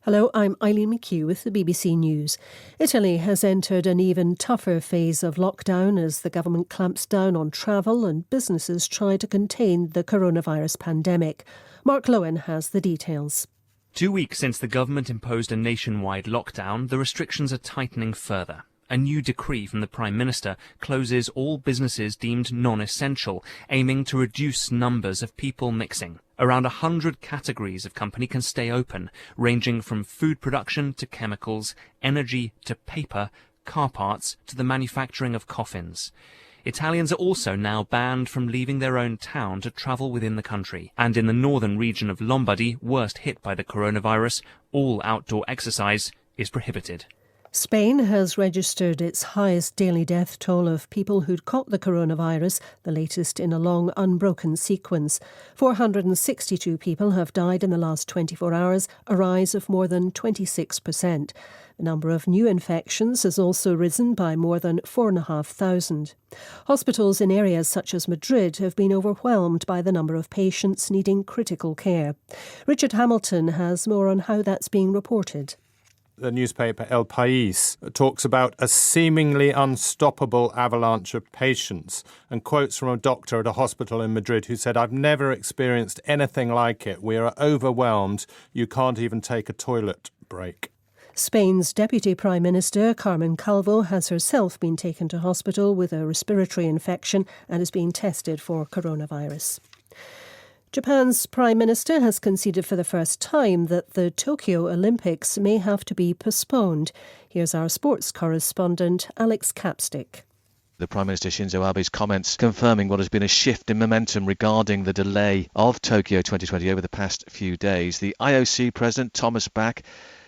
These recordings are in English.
Hello, I'm Eileen McHugh with the BBC News. Italy has entered an even tougher phase of lockdown as the government clamps down on travel and businesses try to contain the coronavirus pandemic. Mark Lowen has the details. 2 weeks since the government imposed a nationwide lockdown, the restrictions are tightening further. A new decree from the Prime Minister closes all businesses deemed non-essential, aiming to reduce numbers of people mixing. Around 100 categories of company can stay open, ranging from food production to chemicals, energy to paper, car parts to the manufacturing of coffins. Italians are also now banned from leaving their own town to travel within the country. And in the northern region of Lombardy, worst hit by the coronavirus, all outdoor exercise is prohibited. Spain has registered its highest daily death toll of people who'd caught the coronavirus, the latest in a long, unbroken sequence. 462 people have died in the last 24 hours, a rise of more than 26%. The number of new infections has also risen by more than 4,500. Hospitals in areas such as Madrid have been overwhelmed by the number of patients needing critical care. Richard Hamilton has more on how that's being reported. The newspaper El País talks about a seemingly unstoppable avalanche of patients and quotes from a doctor at a hospital in Madrid who said, "I've never experienced anything like it. We are overwhelmed. You can't even take a toilet break." Spain's Deputy Prime Minister, Carmen Calvo, has herself been taken to hospital with a respiratory infection and is being tested for coronavirus. Japan's Prime Minister has conceded for the first time that the Tokyo Olympics may have to be postponed. Here's our sports correspondent, Alex Capstick. The Prime Minister Shinzo Abe's comments confirming what has been a shift in momentum regarding the delay of Tokyo 2020 over the past few days. The IOC President, Thomas Bach,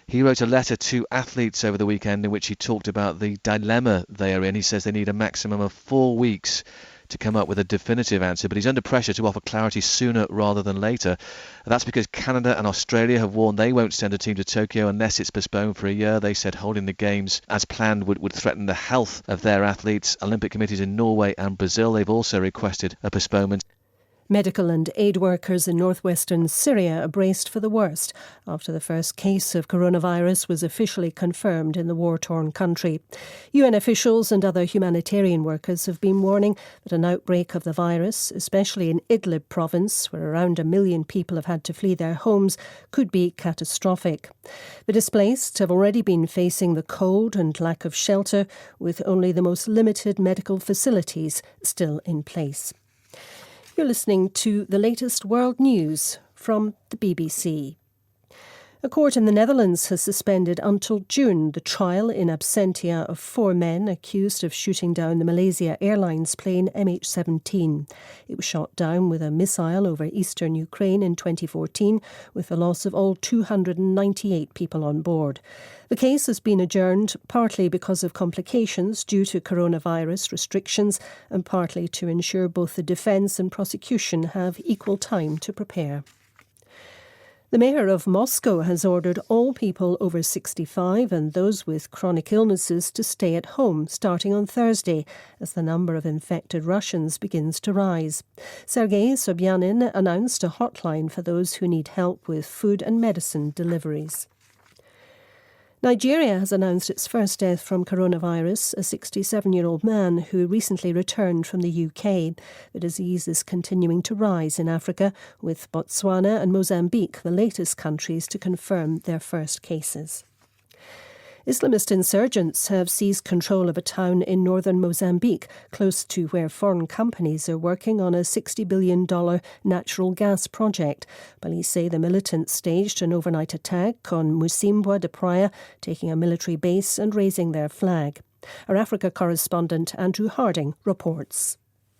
he wrote a letter to athletes over the weekend in which he talked about the dilemma they are in. He says they need a maximum of 4 weeks to come up with a definitive answer, but he's under pressure to offer clarity sooner rather than later. That's because Canada and Australia have warned they won't send a team to Tokyo unless it's postponed for a year. They said holding the Games as planned would threaten the health of their athletes. Olympic committees in Norway and Brazil, they've also requested a postponement. Medical and aid workers in northwestern Syria are braced for the worst after the first case of coronavirus was officially confirmed in the war-torn country. UN officials and other humanitarian workers have been warning that an outbreak of the virus, especially in Idlib province, where around 1 million people have had to flee their homes, could be catastrophic. The displaced have already been facing the cold and lack of shelter, with only the most limited medical facilities still in place. You're listening to the latest world news from the BBC. A court in the Netherlands has suspended until June the trial in absentia of 4 men accused of shooting down the Malaysia Airlines plane MH17. It was shot down with a missile over eastern Ukraine in 2014, with the loss of all 298 people on board. The case has been adjourned partly because of complications due to coronavirus restrictions and partly to ensure both the defence and prosecution have equal time to prepare. The mayor of Moscow has ordered all people over 65 and those with chronic illnesses to stay at home starting on Thursday as the number of infected Russians begins to rise. Sergei Sobyanin announced a hotline for those who need help with food and medicine deliveries. Nigeria has announced its first death from coronavirus, a 67-year-old man who recently returned from the UK. The disease is continuing to rise in Africa, with Botswana and Mozambique the latest countries to confirm their first cases. Islamist insurgents have seized control of a town in northern Mozambique, close to where foreign companies are working on a $60 billion natural gas project. Police say the militants staged an overnight attack on Musimbwa de Praia, taking a military base and raising their flag. Our Africa correspondent Andrew Harding reports.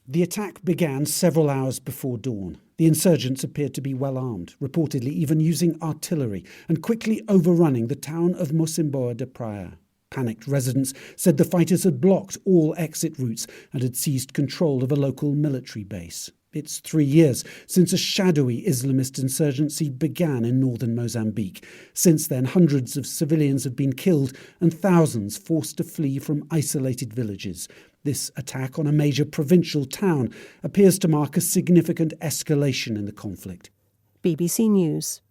The attack began several hours before dawn. The insurgents appeared to be well armed, reportedly even using artillery, and quickly overrunning the town of Musimbwa de Praia. Panicked residents said the fighters had blocked all exit routes and had seized control of a local military base. It's 3 years since a shadowy Islamist insurgency began in northern Mozambique. Since then, hundreds of civilians have been killed and thousands forced to flee from isolated villages. This attack on a major provincial town appears to mark a significant escalation in the conflict. BBC News.